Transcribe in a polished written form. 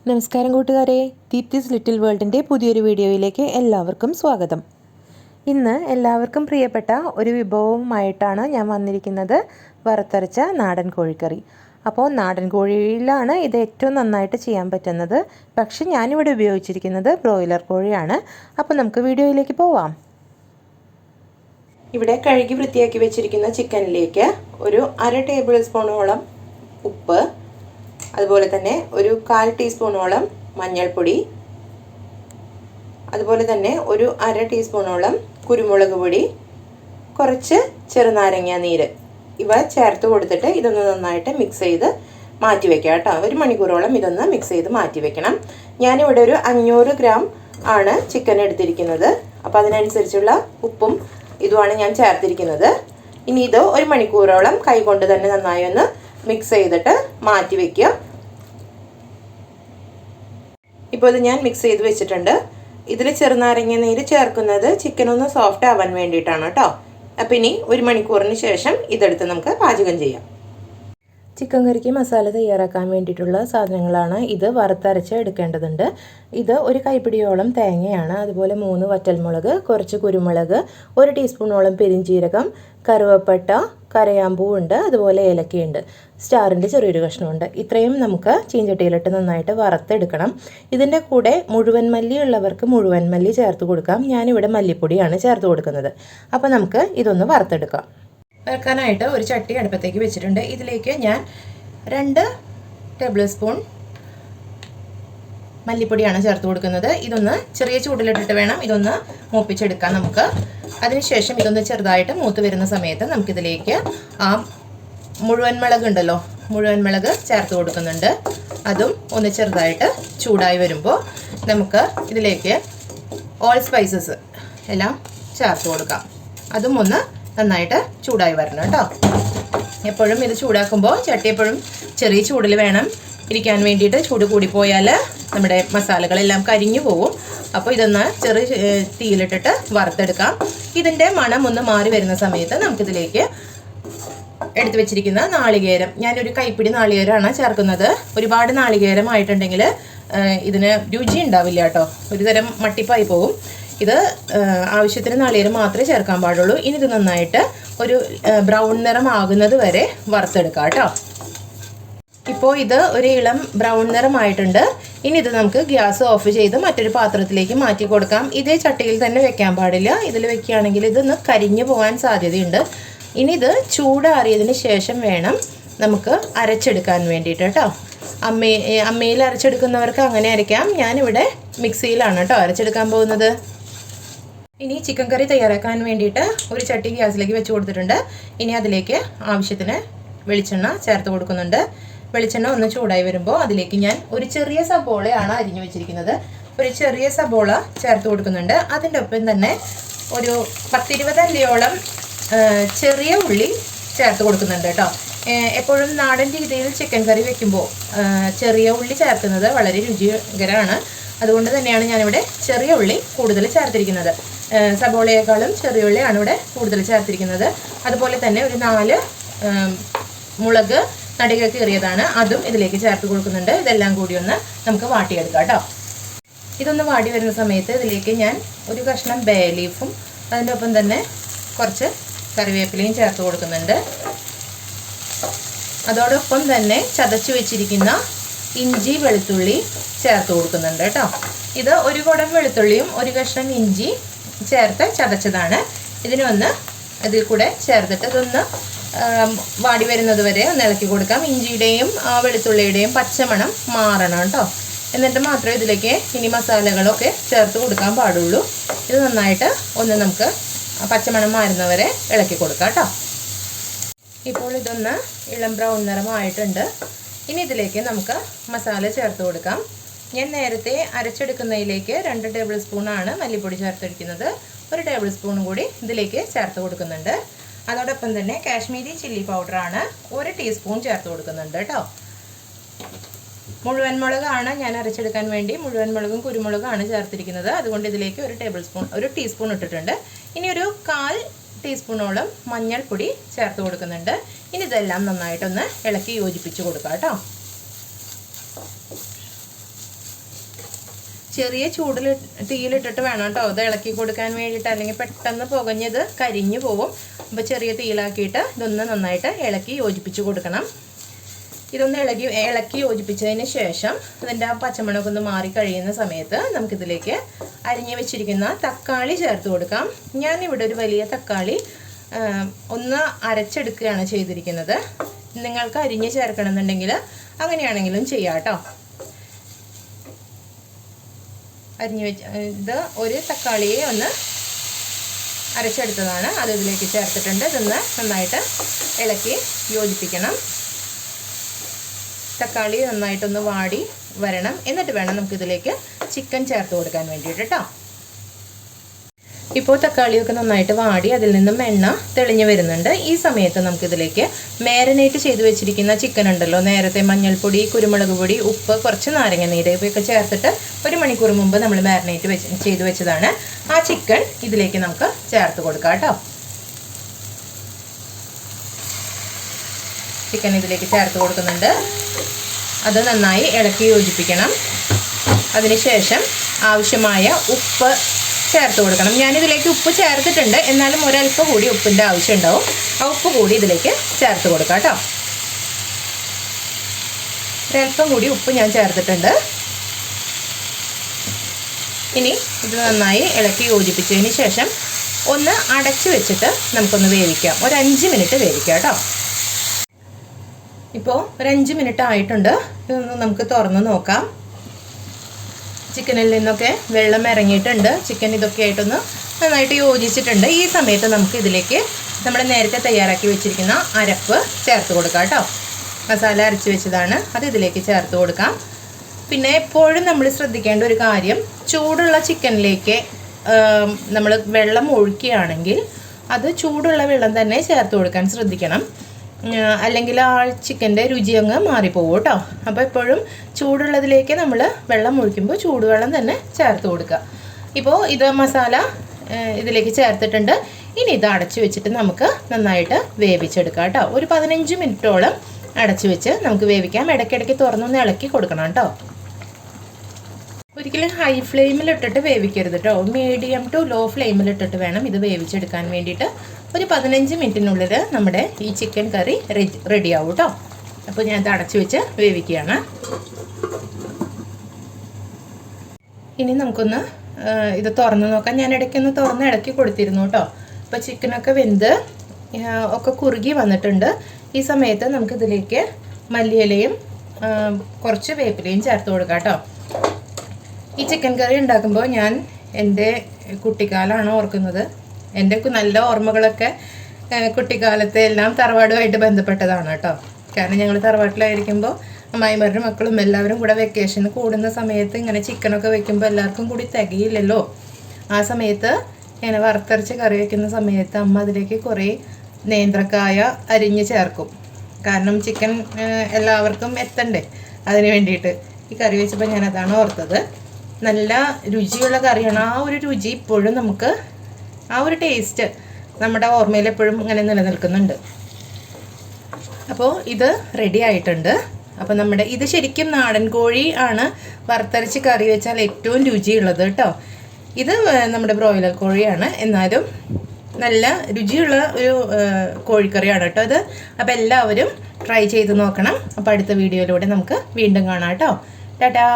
നമസ്കാരം കൂട്ടുകാരെ, ദീപ്തിസ് ലിറ്റിൽ വേൾഡിൻ്റെ പുതിയൊരു വീഡിയോയിലേക്ക് എല്ലാവർക്കും സ്വാഗതം. ഇന്ന് എല്ലാവർക്കും പ്രിയപ്പെട്ട ഒരു വിഭവവുമായിട്ടാണ് ഞാൻ വന്നിരിക്കുന്നത്. വറുത്തരച്ച നാടൻ കോഴിക്കറി. അപ്പോൾ നാടൻ കോഴിയിലാണ് ഇത് ഏറ്റവും നന്നായിട്ട് ചെയ്യാൻ പറ്റുന്നത്. പക്ഷെ ഞാനിവിടെ ഉപയോഗിച്ചിരിക്കുന്നത് ബ്രോയിലർ കോഴിയാണ്. അപ്പോൾ നമുക്ക് വീഡിയോയിലേക്ക് പോവാം. ഇവിടെ കഴുകി വൃത്തിയാക്കി വെച്ചിരിക്കുന്ന ചിക്കനിലേക്ക് ഒരു 1/2 ടേബിൾ സ്പൂണോളം ഉപ്പ്, അതുപോലെ തന്നെ ഒരു 1/4 ടീസ്പൂണോളം മഞ്ഞൾപ്പൊടി, അതുപോലെ തന്നെ ഒരു 1/2 ടീസ്പൂണോളം കുരുമുളക് പൊടി, കുറച്ച് ചെറുനാരങ്ങ നീര് ഇവ ചേർത്ത് കൊടുത്തിട്ട് ഇതൊന്ന് നന്നായിട്ട് മിക്സ് ചെയ്ത് മാറ്റി വെക്കാം കേട്ടോ. 1 മണിക്കൂറോളം ഇതൊന്ന് മിക്സ് ചെയ്ത് മാറ്റി വെക്കണം. ഞാനിവിടെ ഒരു 500 ഗ്രാം ആണ് ചിക്കൻ എടുത്തിരിക്കുന്നത്. അപ്പോൾ അതിനനുസരിച്ചുള്ള ഉപ്പും ഇതുമാണ് ഞാൻ ചേർത്തിരിക്കുന്നത്. ഇനി ഇത് 1 മണിക്കൂറോളം കൈകൊണ്ട് തന്നെ നന്നായി ഒന്ന് മിക്സ് ചെയ്തിട്ട് മാറ്റി വെക്കുക. ഇപ്പോൾ ഇത് ഞാൻ മിക്സ് ചെയ്ത് വെച്ചിട്ടുണ്ട്. ഇതിൽ ചെറുനാരങ്ങ നീര് ചേർക്കുന്നത് ചിക്കൻ ഒന്ന് സോഫ്റ്റ് ആവാൻ വേണ്ടിയിട്ടാണ് കേട്ടോ. അപ്പം ഇനി 1 മണിക്കൂറിന് ശേഷം ഇതെടുത്ത് നമുക്ക് പാചകം ചെയ്യാം. ചിക്കൻ കറിക്ക് മസാല തയ്യാറാക്കാൻ വേണ്ടിയിട്ടുള്ള സാധനങ്ങളാണ് ഇത്. വറുത്തരച്ച് എടുക്കേണ്ടതുണ്ട്. ഇത് ഒരു കൈപ്പിടിയോളം തേങ്ങയാണ്, അതുപോലെ 3 വറ്റൽമുളക്, കുറച്ച് കുരുമുളക്, 1 ടീസ്പൂണോളം പെരിഞ്ജീരകം, കറുവപ്പട്ട, കരയാമ്പൂവുണ്ട്, അതുപോലെ ഏലക്കയുണ്ട്, സ്റ്റാറിൻ്റെ ചെറിയൊരു കഷ്ണമുണ്ട്. ഇത്രയും നമുക്ക് ചീഞ്ചട്ടിയിലിട്ട് നന്നായിട്ട് വറുത്തെടുക്കണം. ഇതിൻ്റെ കൂടെ മുഴുവൻ മല്ലി ഉള്ളവർക്ക് മുഴുവൻ മല്ലി ചേർത്ത് കൊടുക്കാം. ഞാനിവിടെ മല്ലിപ്പൊടിയാണ് ചേർത്ത് കൊടുക്കുന്നത്. അപ്പോൾ നമുക്ക് ഇതൊന്ന് വറുത്തെടുക്കാം. വറുക്കാനായിട്ട് ഒരു ചട്ടി അടുപ്പത്തേക്ക് വെച്ചിട്ടുണ്ട്. ഇതിലേക്ക് ഞാൻ 2 ടേബിൾ സ്പൂൺ മല്ലിപ്പൊടിയാണ് ചേർത്ത് കൊടുക്കുന്നത്. ഇതൊന്ന് ചെറിയ ചൂടിലിട്ടിട്ട് വേണം ഇതൊന്ന് മൂപ്പിച്ചെടുക്കാൻ നമുക്ക്. അതിനുശേഷം ഇതൊന്ന് ചെറുതായിട്ട് മൂത്ത് വരുന്ന സമയത്ത് നമുക്കിതിലേക്ക് ആ മുഴുവൻ മുളക് ഉണ്ടല്ലോ, മുഴുവൻ മുളക് ചേർത്ത് കൊടുക്കുന്നുണ്ട്. അതും ഒന്ന് ചെറുതായിട്ട് ചൂടായി വരുമ്പോൾ നമുക്ക് ഇതിലേക്ക് ഓൾ സ്പൈസസ് എല്ലാം ചേർത്ത് കൊടുക്കാം. അതും ഒന്ന് നന്നായിട്ട് ചൂടായി വരണം കേട്ടോ. എപ്പോഴും ഇത് ചൂടാക്കുമ്പോൾ ചട്ടി എപ്പോഴും ചെറിയ ചൂടിൽ വേണം ഇരിക്കാൻ വേണ്ടിയിട്ട്. ചൂട് കൂടിപ്പോയാൽ നമ്മുടെ മസാലകളെല്ലാം കരിഞ്ഞു പോകും. അപ്പോൾ ഇതൊന്ന് ചെറിയ തീയിലിട്ടിട്ട് വറുത്തെടുക്കാം. ഇതിൻ്റെ മണം ഒന്ന് മാറി വരുന്ന സമയത്ത് നമുക്കിതിലേക്ക് എടുത്തു വെച്ചിരിക്കുന്ന നാളികേരം, ഞാനൊരു കൈപ്പിടി നാളികേരമാണ് ചേർക്കുന്നത്. ഒരുപാട് നാളികേരം ആയിട്ടുണ്ടെങ്കിൽ ഇതിന് രുചി ഉണ്ടാവില്ല കേട്ടോ, ഒരുതരം മട്ടിപ്പായി പോകും. ഇത് ആവശ്യത്തിന് നാളികേരം മാത്രമേ ചേർക്കാൻ പാടുള്ളൂ. ഇനി ഇത് നന്നായിട്ട് ഒരു ബ്രൗൺ നിറം ആകുന്നത് വരെ വറുത്തെടുക്കാം കേട്ടോ. ഇപ്പോൾ ഇത് ഒരു ഇളം ബ്രൗൺ നിറമായിട്ടുണ്ട്. ഇനി ഇത് നമുക്ക് ഗ്യാസ് ഓഫ് ചെയ്ത് മറ്റൊരു പാത്രത്തിലേക്ക് മാറ്റി കൊടുക്കാം. ഇതേ ചട്ടിയിൽ തന്നെ വെക്കാൻ പാടില്ല. ഇതിൽ വെക്കുകയാണെങ്കിൽ ഇതൊന്ന് കരിഞ്ഞു പോകാൻ സാധ്യതയുണ്ട്. ഇനി ഇത് ചൂടാറിയതിന് ശേഷം വേണം നമുക്ക് അരച്ചെടുക്കാൻ വേണ്ടിയിട്ട് കേട്ടോ. അമ്മയിൽ അരച്ചെടുക്കുന്നവർക്ക് അങ്ങനെ അരയ്ക്കാം. ഞാനിവിടെ മിക്സിയിലാണ് കേട്ടോ അരച്ചെടുക്കാൻ പോകുന്നത്. ഇനി ചിക്കൻ കറി തയ്യാറാക്കാൻ വേണ്ടിയിട്ട് ഒരു ചട്ടി ഗ്യാസിലേക്ക് വെച്ച് കൊടുത്തിട്ടുണ്ട്. ഇനി അതിലേക്ക് ആവശ്യത്തിന് വെളിച്ചെണ്ണ ചേർത്ത് കൊടുക്കുന്നുണ്ട്. വെളിച്ചെണ്ണ ഒന്ന് ചൂടായി വരുമ്പോൾ അതിലേക്ക് ഞാൻ ഒരു ചെറിയ സബോളയാണ് അരിഞ്ഞു വെച്ചിരിക്കുന്നത്. ഒരു ചെറിയ സബോള ചേർത്ത് കൊടുക്കുന്നുണ്ട്. അതിൻ്റെ ഒപ്പം തന്നെ ഒരു 10-20 അല്ലിയോളം ചെറിയ ഉള്ളി ചേർത്ത് കൊടുക്കുന്നുണ്ട് കേട്ടോ. എപ്പോഴും നാടൻ രീതിയിൽ ചിക്കൻ കറി വെക്കുമ്പോൾ ചെറിയ ഉള്ളി ചേർക്കുന്നത് വളരെ രുചികരമാണ്. അതുകൊണ്ട് തന്നെയാണ് ഞാനിവിടെ ചെറിയ ഉള്ളി കൂടുതൽ ചേർത്തിരിക്കുന്നത്. സബോളയേക്കാളും ചെറിയ ഉള്ളിയാണ് ഇവിടെ കൂടുതൽ ചേർത്തിരിക്കുന്നത്. അതുപോലെ തന്നെ ഒരു 4 മുളക് നടുക കീറിയതാണ്, അതും ഇതിലേക്ക് ചേർത്ത് കൊടുക്കുന്നുണ്ട്. ഇതെല്ലാം കൂടി ഒന്ന് നമുക്ക് വാട്ടിയെടുക്കാം കേട്ടോ. ഇതൊന്ന് വാടി വരുന്ന സമയത്ത് ഇതിലേക്ക് ഞാൻ ഒരു കഷ്ണം ബേ ലീഫും അതിൻ്റെ ഒപ്പം തന്നെ കുറച്ച് കറിവേപ്പിലയും ചേർത്ത് കൊടുക്കുന്നുണ്ട്. അതോടൊപ്പം തന്നെ ചതച്ച് വെച്ചിരിക്കുന്ന ഇഞ്ചി വെളുത്തുള്ളി ചേർത്ത് കൊടുക്കുന്നുണ്ട് കേട്ടോ. ഇത് ഒരു കുടം വെളുത്തുള്ളിയും ഒരു കഷ്ണം ഇഞ്ചി ചേർത്ത് ചതച്ചതാണ്. ഇതിനൊന്ന് ഇതിൽ കൂടെ ചേർത്തിട്ട് ഇതൊന്ന് വാടി വരുന്നത് വരെ ഒന്ന് ഇളക്കി കൊടുക്കാം. ഇഞ്ചിയുടെയും വെളുത്തുള്ളിയുടെയും പച്ചമണം മാറണം കേട്ടോ. എന്നിട്ട് മാത്രമേ ഇതിലേക്ക് ഇനി മസാലകളൊക്കെ ചേർത്ത് കൊടുക്കാൻ പാടുള്ളൂ. ഇത് നന്നായിട്ട് ഒന്ന് നമുക്ക് പച്ചമണം മാറുന്നവരെ ഇളക്കി കൊടുക്കാം കേട്ടോ. ഇപ്പോൾ ഇതൊന്ന് ഇളം ബ്രൗൺ നിറമായിട്ടുണ്ട്. ഇനി ഇതിലേക്ക് നമുക്ക് മസാല ചേർത്ത് കൊടുക്കാം. ഞാൻ നേരത്തെ അരച്ചെടുക്കുന്നതിലേക്ക് 2 ടേബിൾ സ്പൂണാണ് മല്ലിപ്പൊടി ചേർത്തെടുക്കുന്നത്. 1 ടേബിൾ സ്പൂണും കൂടി ഇതിലേക്ക് ചേർത്ത് കൊടുക്കുന്നുണ്ട്. അതോടൊപ്പം തന്നെ കാശ്മീരി ചില്ലി പൗഡറാണ് 1 ടീസ്പൂൺ ചേർത്ത് കൊടുക്കുന്നുണ്ട് കേട്ടോ. മുഴുവൻ മുളകാണ് ഞാൻ അരച്ചെടുക്കാൻ വേണ്ടി മുഴുവൻ മുളകും കുരുമുളകാണ് ചേർത്തിരിക്കുന്നത്. അതുകൊണ്ട് ഇതിലേക്ക് 1 ടീസ്പൂൺ ഇട്ടിട്ടുണ്ട്. ഇനി ഒരു 1/4 ടീസ്പൂണോളം മഞ്ഞൾപ്പൊടി ചേർത്ത് കൊടുക്കുന്നുണ്ട്. ഇനി ഇതെല്ലാം നന്നായിട്ടൊന്ന് ഇളക്കി യോജിപ്പിച്ച് കൊടുക്കാം കേട്ടോ. ചെറിയ ചൂടിൽ തീയിലിട്ടിട്ട് വേണം കേട്ടോ ഇത് ഇളക്കി കൊടുക്കാൻ വേണ്ടിയിട്ട്, അല്ലെങ്കിൽ പെട്ടെന്ന് പുകഞ്ഞത് കരിഞ്ഞു പോകും. അപ്പോൾ ചെറിയ തീയിലാക്കിയിട്ട് ഇതൊന്ന് നന്നായിട്ട് ഇളക്കി യോജിപ്പിച്ച് കൊടുക്കണം. ഇതൊന്ന് ഇളക്കി യോജിപ്പിച്ചതിന് ശേഷം ഇതിൻ്റെ ആ പച്ചമണമൊക്കെ ഒന്ന് മാറി കഴിയുന്ന സമയത്ത് നമുക്കിതിലേക്ക് അരിഞ്ഞ് വെച്ചിരിക്കുന്ന തക്കാളി ചേർത്ത് കൊടുക്കാം. ഞാനിവിടെ ഒരു വലിയ തക്കാളി ഒന്ന് അരച്ചെടുക്കുകയാണ് ചെയ്തിരിക്കുന്നത്. നിങ്ങൾക്ക് അരിഞ്ഞ് ചേർക്കണമെന്നുണ്ടെങ്കിൽ അങ്ങനെയാണെങ്കിലും ചെയ്യാം കേട്ടോ. അരിഞ്ഞ് വെച്ച് ഇത് ഒരു തക്കാളിയെ ഒന്ന് അരച്ചെടുത്തതാണ്, അത് ഇതിലേക്ക് ചേർത്തിട്ടുണ്ട്. ഇതൊന്ന് നന്നായിട്ട് ഇളക്കി യോജിപ്പിക്കണം. തക്കാളി നന്നായിട്ടൊന്ന് വാടി വരണം. എന്നിട്ട് വേണം നമുക്കിതിലേക്ക് ചിക്കൻ ചേർത്ത് കൊടുക്കാൻ വേണ്ടിയിട്ട് കേട്ടോ. ഇപ്പോൾ തക്കാളിയൊക്കെ നന്നായിട്ട് വാടി അതിൽ നിന്നും എണ്ണ തെളിഞ്ഞു വരുന്നുണ്ട്. ഈ സമയത്ത് നമുക്കിതിലേക്ക് മാരിനേറ്റ് ചെയ്ത് വെച്ചിരിക്കുന്ന ചിക്കൻ ഉണ്ടല്ലോ, നേരത്തെ മഞ്ഞൾപ്പൊടി, കുരുമുളക് പൊടി, ഉപ്പ്, കുറച്ച് നാരങ്ങ നീര് ഇവയൊക്കെ ചേർത്തിട്ട് 1 മണിക്കൂർ മുമ്പ് നമ്മൾ മാരിനേറ്റ് ചെയ്ത് വെച്ചതാണ്. ആ ചിക്കൻ ഇതിലേക്ക് നമുക്ക് ചേർത്ത് കൊടുക്കാം കേട്ടോ. ചിക്കൻ ഇതിലേക്ക് ചേർത്ത് കൊടുക്കുന്നുണ്ട്. അത് നന്നായി ഇളക്കി യോജിപ്പിക്കണം. അതിനുശേഷം ആവശ്യമായ ഉപ്പ് ചേർത്ത് കൊടുക്കണം. ഞാനിതിലേക്ക് ഉപ്പ് ചേർത്തിട്ടുണ്ട്, എന്നാലും ഒരല്പം കൂടി ഉപ്പിൻ്റെ ആവശ്യം ഉണ്ടാവും. ആ ഉപ്പ് കൂടി ഇതിലേക്ക് ചേർത്ത് കൊടുക്കാം കേട്ടോ. ഒരല്പം കൂടി ഉപ്പ് ഞാൻ ചേർത്തിട്ടുണ്ട്. ഇനി ഇത് നന്നായി ഇളക്കി യോജിപ്പിച്ചതിന് ശേഷം ഒന്ന് അടച്ചു വെച്ചിട്ട് നമുക്കൊന്ന് വേവിക്കാം. ഒരു 5 മിനിറ്റ് വേവിക്കാം കേട്ടോ. ഇപ്പോൾ ഒരു 5 മിനിറ്റ് ആയിട്ടുണ്ട്. ഇതൊന്ന് നമുക്ക് തുറന്ന് നോക്കാം. ചിക്കനിൽ നിന്നൊക്കെ വെള്ളം ഇറങ്ങിയിട്ടുണ്ട്. ചിക്കൻ ഇതൊക്കെ ആയിട്ടൊന്ന് നന്നായിട്ട് യോജിച്ചിട്ടുണ്ട്. ഈ സമയത്ത് നമുക്ക് ഇതിലേക്ക് നമ്മൾ നേരത്തെ തയ്യാറാക്കി വെച്ചിരിക്കുന്ന അരപ്പ് ചേർത്ത് കൊടുക്കാം കേട്ടോ. മസാല അരച്ച് വെച്ചതാണ്, അത് ഇതിലേക്ക് ചേർത്ത് കൊടുക്കാം. പിന്നെ എപ്പോഴും നമ്മൾ ശ്രദ്ധിക്കേണ്ട ഒരു കാര്യം, ചൂടുള്ള ചിക്കനിലേക്ക് നമ്മൾ വെള്ളം ഒഴിക്കുകയാണെങ്കിൽ അത് ചൂടുള്ള വെള്ളം തന്നെ ചേർത്ത് കൊടുക്കാൻ ശ്രദ്ധിക്കണം. അല്ലെങ്കിൽ ആ ചിക്കൻ്റെ രുചി അങ്ങ് മാറിപ്പോകും കേട്ടോ. അപ്പോൾ എപ്പോഴും ചൂടുള്ളതിലേക്ക് നമ്മൾ വെള്ളം ഒഴിക്കുമ്പോൾ ചൂടുവെള്ളം തന്നെ ചേർത്ത് കൊടുക്കുക. ഇപ്പോൾ ഇത് മസാല ഇതിലേക്ക് ചേർത്തിട്ടുണ്ട്. ഇനി ഇത് അടച്ചു വെച്ചിട്ട് നമുക്ക് നന്നായിട്ട് വേവിച്ചെടുക്കാം കേട്ടോ. ഒരു 15 മിനിറ്റോളം അടച്ചു വെച്ച് നമുക്ക് വേവിക്കാം. ഇടയ്ക്കിടയ്ക്ക് തുറന്നൊന്ന് ഇളക്കി കൊടുക്കണം കേട്ടോ. ഒരിക്കലും ഹൈ ഫ്ലെയിമിലിട്ടിട്ട് വേവിക്കരുത് കേട്ടോ. മീഡിയം ടു ലോ ഫ്ലെയിമിലിട്ടിട്ട് വേണം ഇത് വേവിച്ചെടുക്കാൻ വേണ്ടിയിട്ട്. ഒരു 15 മിനിറ്റിനുള്ളിൽ നമ്മുടെ ഈ ചിക്കൻ കറി റെഡിയാവും കേട്ടോ. അപ്പോൾ ഞാൻ ഇത് അടച്ചു വെച്ച് വേവിക്കുകയാണ്. ഇനി നമുക്കൊന്ന് ഇത് തുറന്ന് നോക്കാം. ഞാൻ ഇടയ്ക്കൊന്ന് തുറന്ന് ഇളക്കി കൊടുത്തിരുന്നു കേട്ടോ. അപ്പോൾ ചിക്കനൊക്കെ വെന്ത് ഒക്കെ കുറുകി വന്നിട്ടുണ്ട്. ഈ സമയത്ത് നമുക്കിതിലേക്ക് മല്ലിയിലയും കുറച്ച് വേപ്പിലയും ചേർത്ത് കൊടുക്കാം കേട്ടോ. ഈ ചിക്കൻ കറി ഉണ്ടാക്കുമ്പോൾ ഞാൻ എൻ്റെ കുട്ടിക്കാലമാണ് ഓർക്കുന്നത്. എൻ്റെ നല്ല ഓർമ്മകളൊക്കെ കുട്ടിക്കാലത്തെ എല്ലാം തറവാടുമായിട്ട് ബന്ധപ്പെട്ടതാണ് കേട്ടോ. കാരണം ഞങ്ങൾ തറവാട്ടിലായിരിക്കുമ്പോൾ അമ്മായിമാരുടെ മക്കളും എല്ലാവരും കൂടെ വെക്കേഷന് കൂടുന്ന സമയത്ത് ഇങ്ങനെ ചിക്കനൊക്കെ വെക്കുമ്പോൾ എല്ലാവർക്കും കൂടി തികയില്ലല്ലോ. ആ സമയത്ത് ഇങ്ങനെ വറുത്തരച്ച് കറി വയ്ക്കുന്ന സമയത്ത് അമ്മ അതിലേക്ക് കുറേ നേന്ത്രക്കായ അരിഞ്ഞ് ചേർക്കും. കാരണം ചിക്കൻ എല്ലാവർക്കും എത്തണ്ടേ, അതിന് വേണ്ടിയിട്ട് ഈ കറി വെച്ചപ്പോൾ ഞാനതാണ് ഓർത്തത്. നല്ല രുചിയുള്ള കറിയാണ്. ആ ഒരു രുചി ഇപ്പോഴും നമുക്ക്, ആ ഒരു ടേസ്റ്റ് നമ്മുടെ ഓർമ്മയിൽ എപ്പോഴും ഇങ്ങനെ നിലനിൽക്കുന്നുണ്ട്. അപ്പോൾ ഇത് റെഡി ആയിട്ടുണ്ട്. അപ്പോൾ നമ്മുടെ ഇത് ശരിക്കും നാടൻ കോഴി ആണ് വറുത്തരച്ച് കറി വെച്ചാൽ ഏറ്റവും രുചിയുള്ളത് കേട്ടോ. ഇത് നമ്മുടെ ബ്രോയിലർ കോഴിയാണ്, എന്നാലും നല്ല രുചിയുള്ള ഒരു കോഴിക്കറിയാണ് കേട്ടോ ഇത്. അപ്പോൾ എല്ലാവരും ട്രൈ ചെയ്ത് നോക്കണം. അപ്പോൾ അടുത്ത വീഡിയോയിലൂടെ നമുക്ക് വീണ്ടും കാണാം കേട്ടോ. ടാറ്റാ.